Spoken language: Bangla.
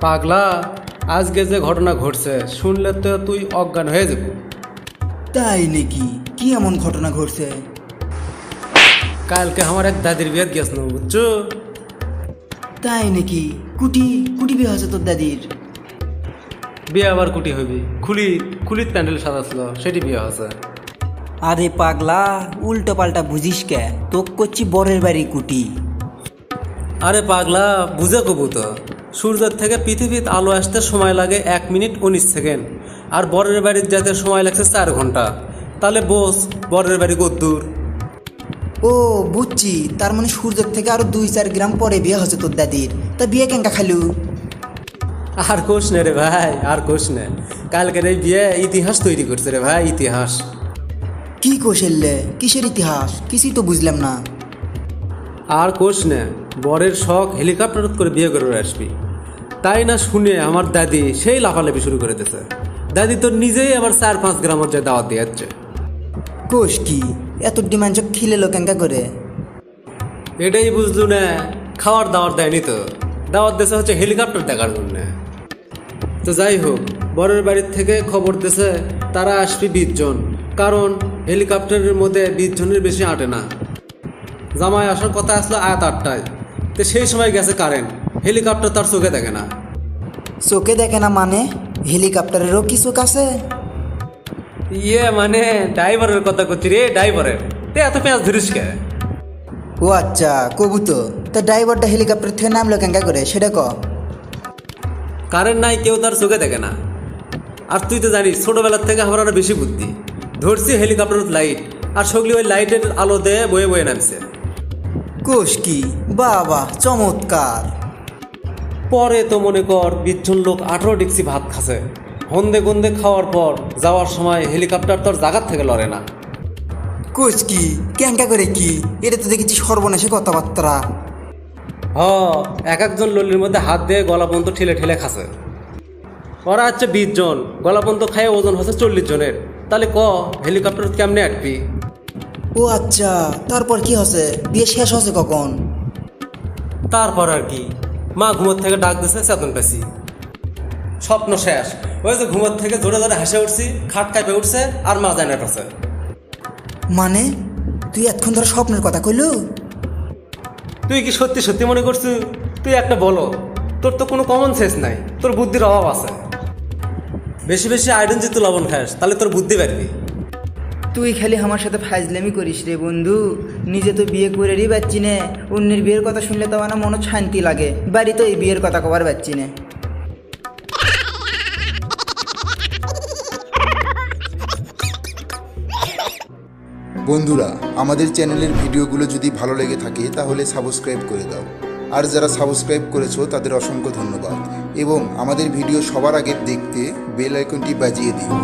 পাগলা, আজকে যে ঘটনা ঘটছে শুনলে তো তুই অজ্ঞান হয়ে যাবি। তাই নাকি? কি এমন ঘটনা ঘটছে? কালকে আমার এক দাদির বিয়েত গেছিল, বুঝছো? তাই নাকি? কুটি কুটি বিয়ে হয়েছে তোর দাদির? বিয়ে আবার কুটি হইবি? খুলির প্যান্ডেল সাদা ছিল, সেটি বিয়ে হয়েছে। আরে পাগলা, উল্টো পাল্টা বুঝিস কে? তোক করছি বরের বাড়ি কুটি। আরে পাগলা, বুঝে কবু তো, সূর্যের থেকে পৃথিবীতে আলো আসতে সময় লাগে 1 মিনিট 19 সেকেন্ড, আর বরের বাড়ির যেতে সময় লাগছে 4 ঘন্টা। তাহলে বোস বরের বাড়ি কদ্দূর? ও বুঝছি, তার মানে সূর্যের থেকে আরো 2-4 গ্রাম পরে বিয়ে হয়েছে তোর দাদির। তা বিয়ে কেঙ্কা খালু? আর কোষ নে রে ভাই, আর কোষ নে। কালকের এই বিয়ে ইতিহাস তৈরি করছে রে ভাই, ইতিহাস। কি কৌশল্যে? কিসের ইতিহাস? কিছুই তো বুঝলাম না। আর কোষ নে, বরের শখ হেলিকপ্টার করে বিয়ে করে আসবি। তাই না শুনে আমার দাদি সেই লাফালাফি শুরু করে দিয়েছে। দাদি তো নিজেই আবার 4-5 গ্রামের যে দাওয়াত দিয়ে যাচ্ছে। কোষ কি এত ডিমান্ড খিলেলো কেঙ্কা করে? এটাই বুঝলু না, খাওয়ার দাওয়ার দেয়নি তো, দাওয়াত দেশে হচ্ছে হেলিকপ্টার দেখার জন্য। তো যাই হোক, বরের বাড়ির থেকে খবর দিয়েছে তারা আসবে 20 জন, কারণ হেলিকপ্টারের মধ্যে 20 জনের বেশি আটে না। জামাই আসার কথা আসলো 8টায়, তো সেই সময় গেছে কারেন্ট, হেলিকপ্টার তার চোখে দেখে না। চোখে দেখে না মানে? হেলিকপ্টারেরও কি চোখ আছে? ইয়ে মানে ড্রাইভারের কথা করছি রে, ড্রাইভারের। তে এত পেঁয়াজ ধরিস কে? ও আচ্ছা, কবু তো। তা ড্রাইভারটা হেলিকপ্টার থেকে নামলো কেঙ্কা করে সেটা ক। কারেন্ট নাই, কেউ তার চোখে দেখে না। আর তুই তো জানিস ছোটবেলার থেকে আমার আরো বেশি বুদ্ধি। ধরছি হেলিকপ্টার লাইট, আর সগলি ওই লাইটের আলো দিয়ে বয়ে বয়ে নামছে। কোষ কি, বাহ চমৎকার। পরে তো মনে কর 20 জন লোক 18 ডিক্সি ভাত খাচ্ছে। হন্দে গন্দে খাওয়ার পর যাওয়ার সময় হেলিকপ্টার তোর জায়গার থেকে লড়ে না। কোষ কি কেঙ্কা করে কি? এটা তো দেখেছি সর্বনাশে কথাবার্তা। এক একজন ললির মধ্যে হাত দিয়ে গলা পর্যন্ত ঠেলে ঠেলে খাচ্ছে। ওরা হচ্ছে 20 জন, গলা পর্যন্ত খায় ওজন হচ্ছে 40 জনের। তাহলে হেলিকপ্টার কেমনে আটবি? ও আচ্ছা, তারপর কি হচ্ছে? বিয়ে শেষ হচ্ছে কখন? তারপর আর কি, মা ঘুমোর থেকে ডাক দিছে, চেতন পেছি। স্বপ্ন শেষ। ওই যে ঘুমোর থেকে জোরে জোরে হেসে উঠছি, খাট কাঁপে উঠছে, আর মা জানে পাচ্ছে। মানে তুই এতক্ষণ ধরে স্বপ্নের কথা কইলু? তুই কি সত্যি সত্যি মনে করছিস? তুই একটা বলো, তোর তো কোনো কমন সেন্স নাই, তোর বুদ্ধির অভাব আছে। বেশি বেশি আয়রন যেহেতু লবণ খাস, তাহলে তোর বুদ্ধি বাড়বি। তুই খালি আমার সাথে ফাজলামি করিস রে বন্ধু। নিজে তো বিয়ে করেরই পাচ্ছি না, অন্যের বিয়ের কথা শুনলে তো আমার মনে শান্তি লাগে। বাড়িতে এই বিয়ের কথা কবার পাচ্ছি না। বন্ধুরা, আমাদের চ্যানেলের ভিডিওগুলো যদি ভালো লেগে থাকে তাহলে সাবস্ক্রাইব করে দাও। আর যারা সাবস্ক্রাইব করেছো তাদের অসংখ্য ধন্যবাদ, এবং আমাদের ভিডিও সবার আগে দেখতে বেল আইকনটি বাজিয়ে দিও।